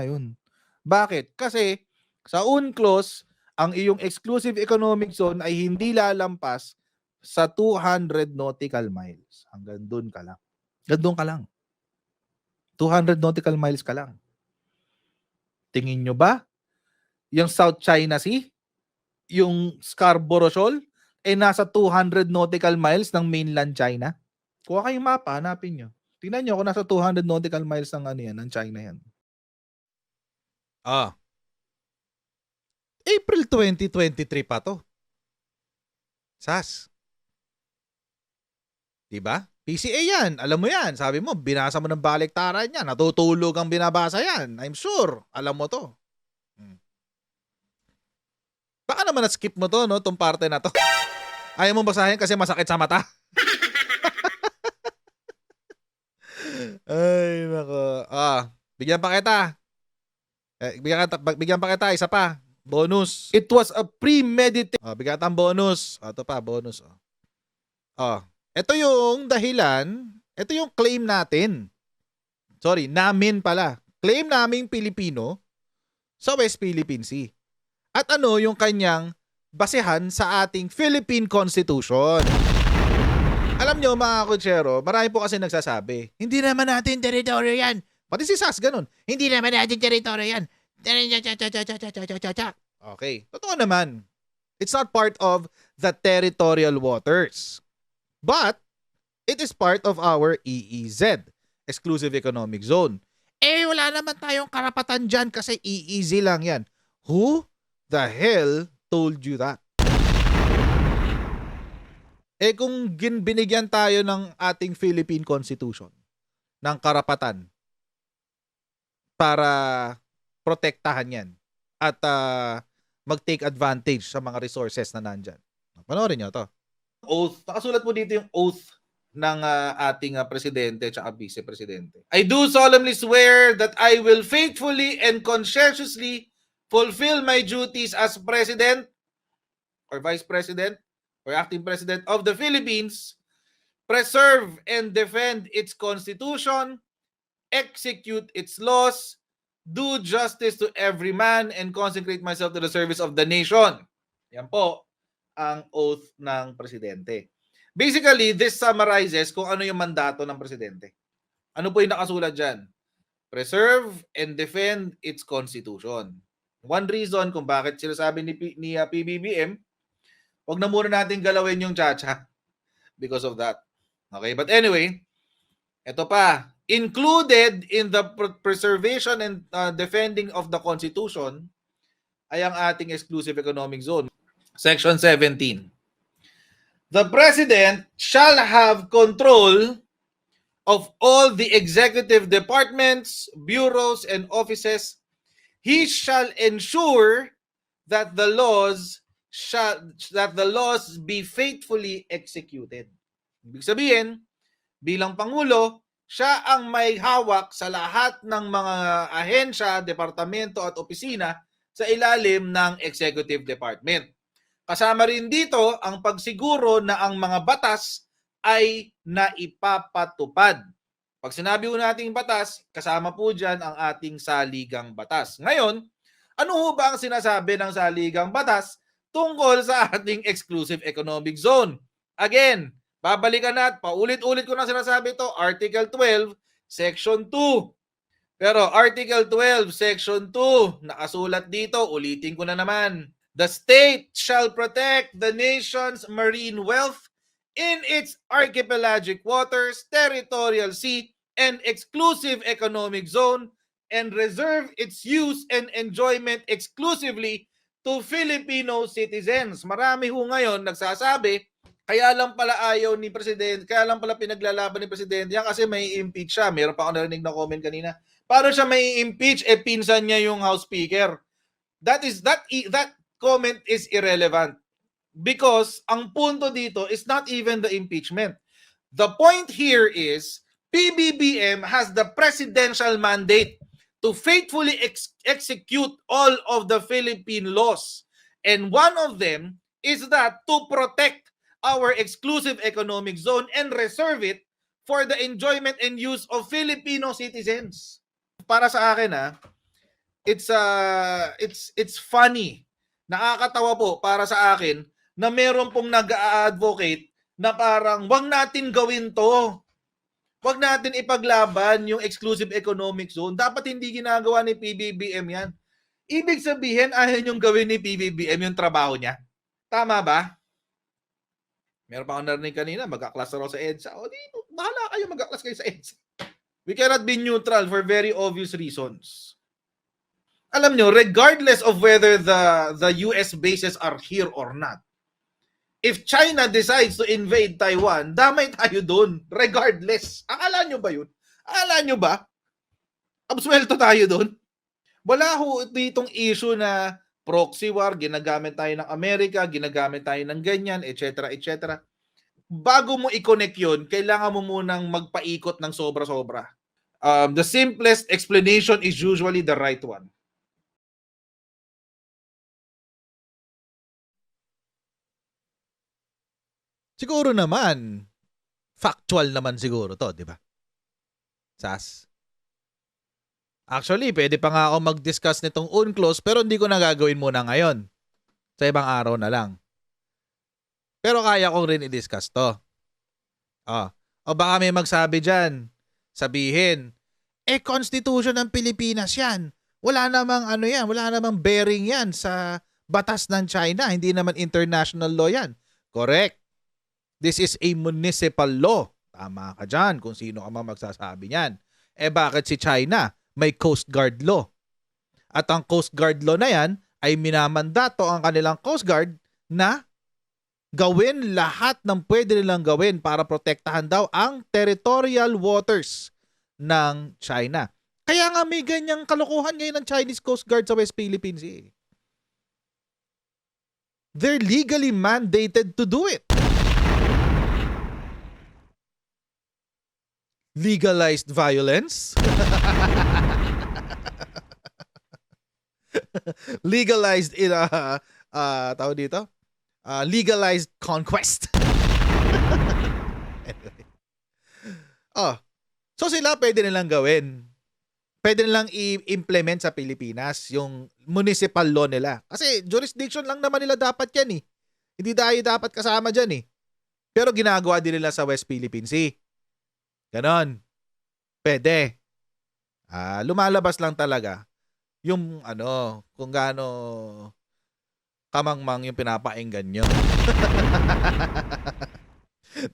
yun. Bakit? Kasi sa UNCLOS, ang iyong exclusive economic zone ay hindi lalampas sa 200 nautical miles. Hanggang doon ka lang. 200 nautical miles ka lang. Tingin nyo ba, yung South China Sea, yung Scarborough Shoal, nasa 200 nautical miles ng mainland China? Kuha kayong mapa, hanapin nyo. Tingnan nyo kung nasa 200 nautical miles ng ng China yan. April 2023 pa to. SAS. Diba? PCA yan. Alam mo yan. Sabi mo, binasa mo ng baliktaran yan. Natutulog ang binabasa yan. I'm sure. Alam mo to. Baka naman na-skip mo to, no? Tong parte na to. Ayaw mong basahin kasi masakit sa mata. Ay, nako. Bigyan pa kita. Bigyan pa kita. Isa pa. Bonus. It was a premeditated. Bigyan kita ang bonus. Ito pa, bonus. Ito yung dahilan. Ito yung claim natin. Sorry, namin pala. Claim naming Pilipino sa West Philippine Sea. At ano yung kanyang basehan sa ating Philippine Constitution. Alam nyo mga kutsero, marami po kasi nagsasabi, hindi naman natin teritoryo yan. Pati si SAS, ganun. Hindi naman natin teritoryo yan. Okay, totoo naman. It's not part of the territorial waters. But, it is part of our EEZ, Exclusive Economic Zone. Wala naman tayong karapatan dyan kasi EEZ lang yan. Who the hell told you that? Kung binigyan tayo ng ating Philippine Constitution ng karapatan para protektahan yan at mag-take advantage sa mga resources na nandyan. Panoorin nyo to. Oath. Nakasulat po dito yung oath ng ating presidente at vice-presidente. I do solemnly swear that I will faithfully and conscientiously fulfill my duties as President or Vice President or Acting President of the Philippines, preserve and defend its Constitution, execute its laws, do justice to every man, and consecrate myself to the service of the nation. Yan po ang oath ng presidente. Basically, this summarizes kung ano yung mandato ng presidente. Ano po yung nakasulat dyan? Preserve and defend its constitution. One reason kung bakit sinasabi ni PBBM, wag na muna natin galawin yung chacha because of that. Okay, but anyway, ito pa, included in the preservation and defending of the constitution ay ang ating exclusive economic zone. Section 17. The president shall have control of all the executive departments, bureaus, and offices. He shall ensure that the laws be faithfully executed. Ibig sabihin, bilang Pangulo, siya ang may hawak sa lahat ng mga ahensya, departamento at opisina sa ilalim ng executive department. Kasama rin dito ang pagsiguro na ang mga batas ay naipapatupad. Pag sinabi po nating batas, kasama po dyan ang ating saligang batas. Ngayon, ano ho ba ang sinasabi ng saligang batas tungkol sa ating exclusive economic zone? Again, babalikan natin, paulit-ulit ko na sinasabi ito, Article 12, Section 2. Pero Article 12, Section 2, nakasulat dito, ulitin ko na naman. The state shall protect the nation's marine wealth in its archipelagic waters, territorial sea, and exclusive economic zone, and reserve its use and enjoyment exclusively to Filipino citizens. Marami ho ngayon nagsasabi, kaya lang pala ayaw ni Presidente, kaya lang pala pinaglalaban ni Presidente yan kasi may impeach siya. Meron pa ako narinig na comment kanina. Paano siya may impeach? Pinsan niya yung House Speaker. That comment is irrelevant because ang punto dito is not even the impeachment. The point here is PBBM has the presidential mandate to faithfully execute all of the Philippine laws. And one of them is that to protect our exclusive economic zone and reserve it for the enjoyment and use of Filipino citizens. Para sa akin it's funny. Nakakatawa po para sa akin na meron pong nag-a-advocate na parang wag natin gawin to. Wag natin ipaglaban yung exclusive economic zone. Dapat hindi ginagawa ni PBBM yan. Ibig sabihin, ayaw niyong gawin ni PBBM yung trabaho niya. Tama ba? Meron pa akong narinig kanina, mag-a-class na raw sa EDSA. O di, bahala kayo, mag-a-class kayo sa EDSA. We cannot be neutral for very obvious reasons. Alam nyo, regardless of whether the US bases are here or not, if China decides to invade Taiwan, damay tayo doon, regardless. Akala nyo ba yun? Akala nyo ba? Absuelto tayo doon? Wala ho ditong issue na proxy war, ginagamit tayo ng Amerika, ginagamit tayo ng ganyan, etc. etc. Bago mo i-connect yun, kailangan mo munang magpaikot ng sobra-sobra. The simplest explanation is usually the right one. Siguro naman, factual naman siguro to, di ba? Sas. Actually, pwede pa nga ako mag-discuss nitong UNCLOS pero hindi ko na gagawin muna ngayon. Sa ibang araw na lang. Pero kaya kong rin i-discuss to. O baka may magsabi dyan, sabihin, Constitution ng Pilipinas yan. Wala namang wala namang bearing yan sa batas ng China. Hindi naman international law yan. Correct. This is a municipal law. Tama ka dyan kung sino ka man magsasabi niyan. Bakit si China may Coast Guard law? At ang Coast Guard law na yan ay minamandato ang kanilang Coast Guard na gawin lahat ng pwede nilang gawin para protektahan daw ang territorial waters ng China. Kaya nga may ganyang kalokohan ngayon ng Chinese Coast Guard sa West Philippine Sea. They're legally mandated to do it. Legalized violence? Legalized tawag dito? Legalized conquest. Anyway. So sila pwede nilang gawin. Pwede nilang i-implement sa Pilipinas yung municipal law nila. Kasi jurisdiction lang naman nila dapat yan eh. Hindi tayo dapat kasama dyan eh. Pero ginagawa din nila sa West Philippine Sea. Ganon. Pwede. Lumalabas lang talaga yung kung gaano kamangmang yung pinapainggan nyo.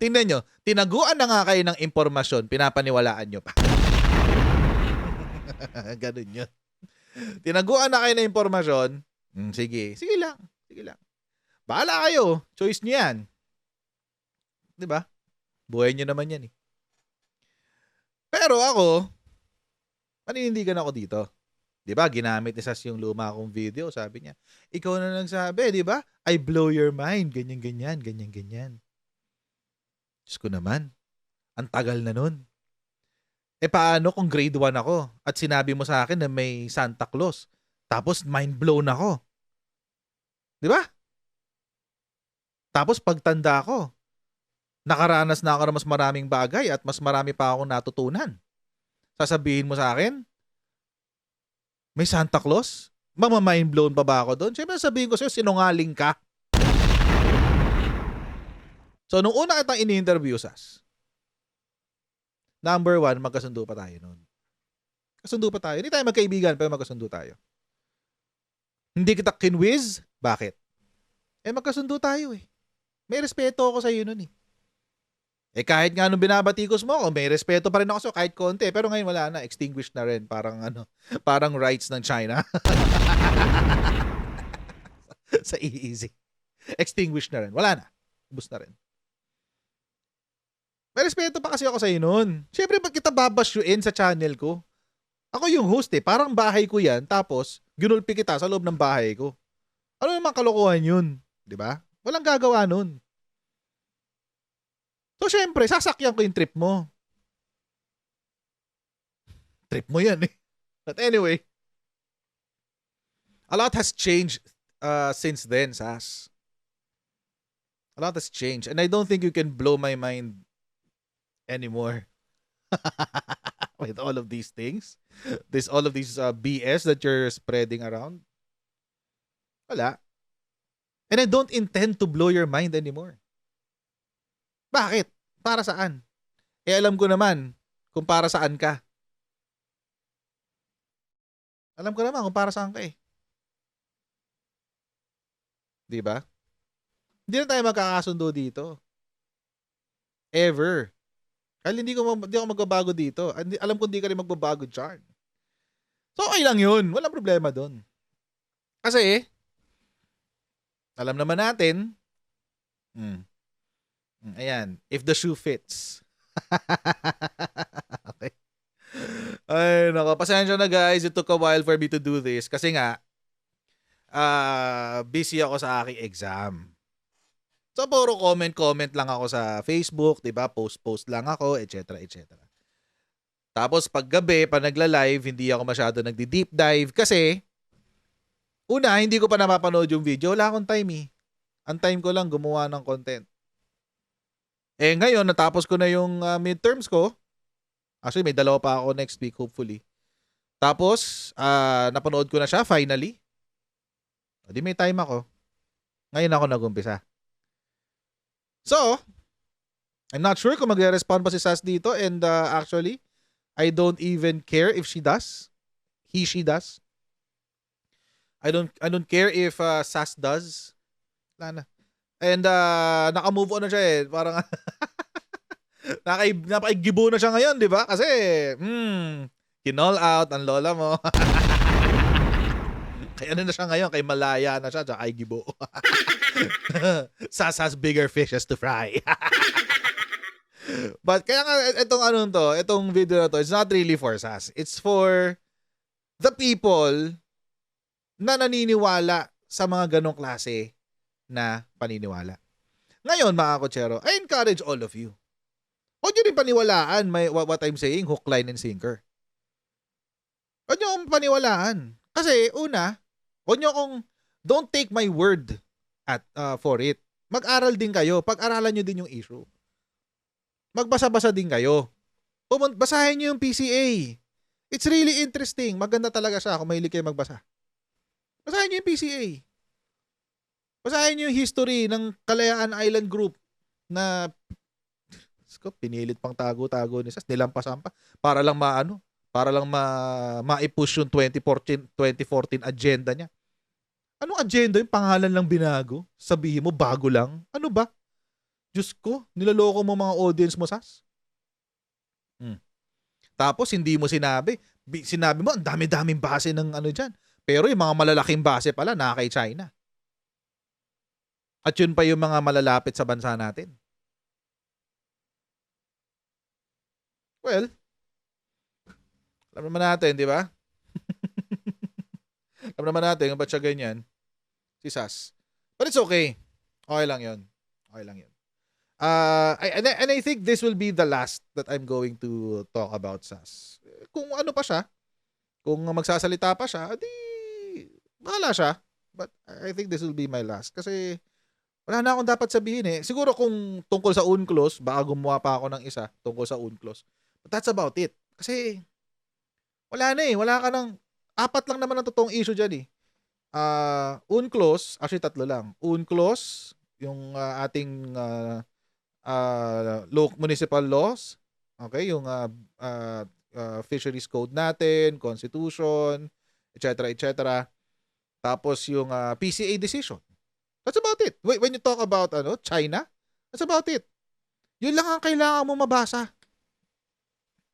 Tingnan nyo, tinaguan na nga kayo ng impormasyon, pinapaniwalaan nyo pa. Ganun yun. Tinaguan na kayo ng impormasyon, sige lang. Bahala kayo, choice nyo yan. Diba? Buhay nyo naman yan eh. Pero ako, paninindigan ako dito. Diba, ginamit ni Sas yung luma kong video, sabi niya, ikaw na nagsabi, diba? I blow your mind, ganyan. Diyos ko naman, ang tagal na nun. Paano kung grade 1 ako at sinabi mo sa akin na may Santa Claus, tapos mind blown ako? Diba? Tapos pagtanda ko, nakaranas na ako ng mas maraming bagay at mas marami pa akong natutunan. Sasabihin mo sa akin, may Santa Claus? Mind blown pa ba ako doon? Siyempre sabihin ko sa'yo, sinungaling ka. So, nung una kitang ini-interview, Sas, number 1, magkasundo pa tayo noon. Kasundo pa tayo. Hindi tayo magkaibigan, pero magkasundo tayo. Hindi kita kinwiz? Bakit? Magkasundo tayo eh. May respeto ako sa'yo noon eh. Kahit nga nung binabatikos mo ako, may respeto pa rin ako sa'yo kahit konti. Pero ngayon wala na. Extinguished na rin. Parang rights ng China. Sa easy. Extinguished na rin. Wala na. Ubus na rin. May respeto pa kasi ako sa'yo noon. Siyempre, pag kita babasyuin sa channel ko, ako yung host eh. Parang bahay ko yan. Tapos, ginulpi kita sa loob ng bahay ko. Ano naman kalokohan yun? Diba? Walang gagawa nun. So, syempre, sasakyan ko yung trip mo. Trip mo yan eh. But anyway, a lot has changed since then, Sas. A lot has changed. And I don't think you can blow my mind anymore. With all of these things. All of these BS that you're spreading around. Wala. And I don't intend to blow your mind anymore. Bakit? Para saan? Alam ko naman kung para saan ka. Alam ko naman kung para saan ka eh. Di ba? Hindi na tayo magkakasundo dito. Ever. Kahit hindi ako magbabago dito. Alam ko hindi ka rin magbabago dyan. So, okay lang yun. Walang problema doon. Kasi, alam naman natin, ayan, if the shoe fits. Okay. Ay, nako, pasensya na guys. It took a while for me to do this. Kasi nga, busy ako sa aking exam. So, puro comment lang ako sa Facebook, diba? Post lang ako, etc. Tapos, paggabi, pa nagla-live, hindi ako masyado nagdi-deep dive kasi, una, hindi ko pa napapanood yung video. Wala akong time eh. Ang time ko lang gumawa ng content. Ngayon, natapos ko na yung midterms ko. Actually, may 2 pa ako next week, hopefully. Tapos, napanood ko na siya, finally. Di may time ako. Ngayon ako nag-umpisa. So, I'm not sure kung magre-respond pa si Sas dito. And actually, I don't even care if she does. She does. I don't care if Sas does. Wala na. And naka-move on na siya eh. Parang napaigibo na siya ngayon, di ba? Kasi, kinall out ang lola mo. Kaya ano na siya ngayon? Kay Malaya na siya, tsaka kay Gibo. Sas has bigger fishes to fry. But kaya nga, itong video na to, it's not really for Sas. It's for the people na naniniwala sa mga ganong klase na paniniwala. Ngayon, mga kotsero, I encourage all of you. Huwag nyo rin paniwalaan what I'm saying, hook, line, and sinker. Huwag nyo akong paniwalaan. Kasi, una, don't take my word for it. Mag-aral din kayo. Pag-aralan nyo din yung issue. Magbasa-basa din kayo. Basahin nyo yung PCA. It's really interesting. Maganda talaga siya kung mahilig kayo magbasa. Basahin nyo yung PCA. Basahin niyo yung history ng Kalayaan Island Group na pinilit pang tago-tago ni Sas, nilampasan pa para lang ma-push yung 2014 agenda niya. Anong agenda yung pangalan lang binago? Sabihin mo bago lang? Ano ba? Diyos ko, niloloko mo mga audience mo, Sas. Tapos hindi mo sinabi. Sinabi mo, ang dami-daming base ng ano dyan. Pero yung mga malalaking base pala, na kay China. At yun pa yung mga malalapit sa bansa natin. Well, alam naman natin, di ba? Alam naman natin kung ba't siya ganyan. Si Sas. But it's okay. Okay lang yun. Okay lang yun. And I think this will be the last that I'm going to talk about Sas. Kung ano pa siya, kung magsasalita pa siya, di bahala siya. But I think this will be my last. Kasi wala na akong dapat sabihin eh. Siguro kung tungkol sa UNCLOS, baka gumawa pa ako ng isa tungkol sa UNCLOS. But that's about it. Kasi wala na eh. Wala ka ng, 4 lang naman ang totoong issue dyan eh. UNCLOS, actually 3 lang. UNCLOS, yung ating municipal laws, okay, yung fisheries code natin, constitution, etc. Tapos yung PCA decision. That's about it. When you talk about China, that's about it. Yun lang ang kailangan mo mabasa.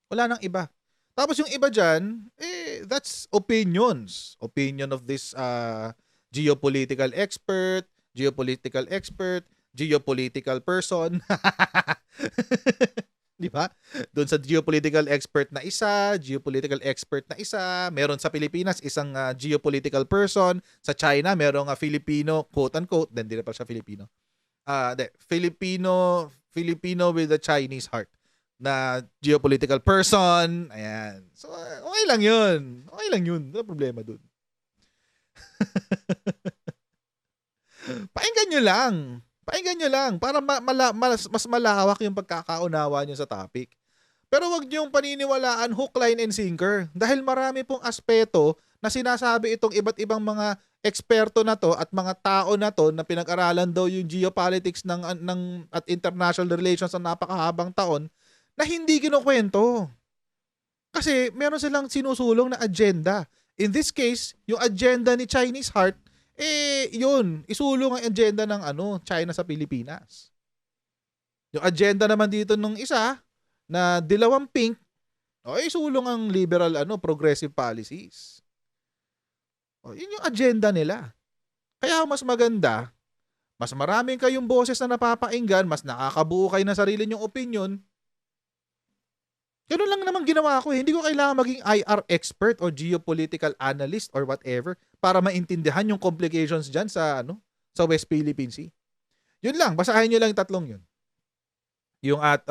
Wala nang iba. Tapos yung iba dyan, that's opinions. Opinion of this geopolitical expert, geopolitical person. Di ba? Doon sa geopolitical expert na isa, meron sa Pilipinas isang geopolitical person, sa China merong Filipino, quote-unquote, then di na pa siya Filipino. Filipino with a Chinese heart na geopolitical person. Ayan. So, okay lang yun. Wala problema dun. Pakinggan nyo lang para mas malawak yung pagkakaunawa nyo sa topic. Pero wag nyo paniniwalaan hook, line, and sinker. Dahil marami pong aspeto na sinasabi itong iba't ibang mga eksperto na to at mga tao na to na pinag-aralan daw yung geopolitics at international relations ng napakahabang taon na hindi kinukwento. Kasi meron silang sinusulong na agenda. In this case, yung agenda ni Chinese Heart, yun, isulong ang agenda ng China sa Pilipinas. Yung agenda naman dito nung isa na dilawang pink, isulong ang liberal progressive policies. Yun yung agenda nila. Kaya mas maganda, mas maraming kayong boses na napapakinggan, mas nakakabuo kayo ng sarili nyong opinion. Ganun lang naman ginawa ko. Hindi ko kailangan maging IR expert or geopolitical analyst or whatever para maintindihan yung complications dyan sa West Philippine Sea. Yun lang. Basahin nyo lang yung 3 yun. Yung at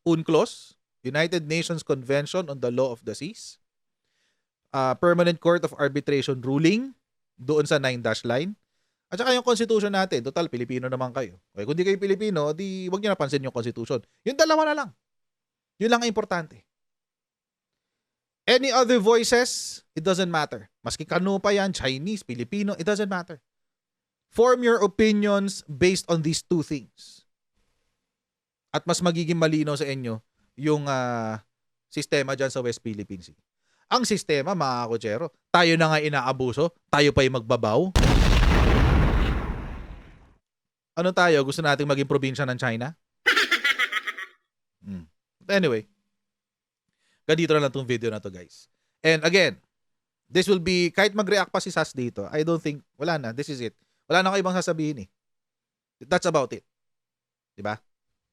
UNCLOS, United Nations Convention on the Law of the Seas, Permanent Court of Arbitration ruling doon sa 9-dash line, at saka yung constitution natin. Total, Pilipino naman kayo. Okay, kung di kayo Pilipino, di wag nyo napansin yung constitution. Yung 2 na lang. Yun lang ang importante. Any other voices, it doesn't matter. Maski kano pa yan, Chinese, Filipino, it doesn't matter. Form your opinions based on these 2 things. At mas magiging malinaw sa inyo yung sistema dyan sa West Philippine Sea. Ang sistema, mga kotsero, tayo na nga inaabuso, tayo pa yung magbabaw. Ano tayo? Gusto nating maging probinsya ng China? Anyway, ganito na lang tong video na to, guys. And again, this will be, kahit mag-react pa si Sas dito, I don't think, wala na, this is it. Wala na akong ibang sasabihin eh. That's about it. Diba?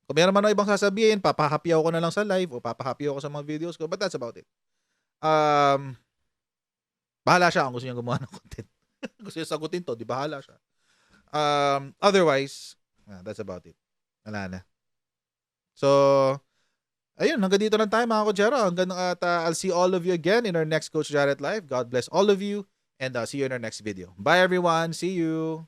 Kung meron man ibang sasabihin, papahapyaw ko na lang sa live o papahapyaw ko sa mga videos ko, but that's about it. Bahala siya kung gusto niya gumawa ng content. Gusto niya sagutin to, di bahala siya. Otherwise, that's about it. Wala na. So, ayun, hanggang dito lang tayo mga kotsero. I'll see all of you again in our next Coach Jarrett Live. God bless all of you and see you in our next video. Bye everyone. See you.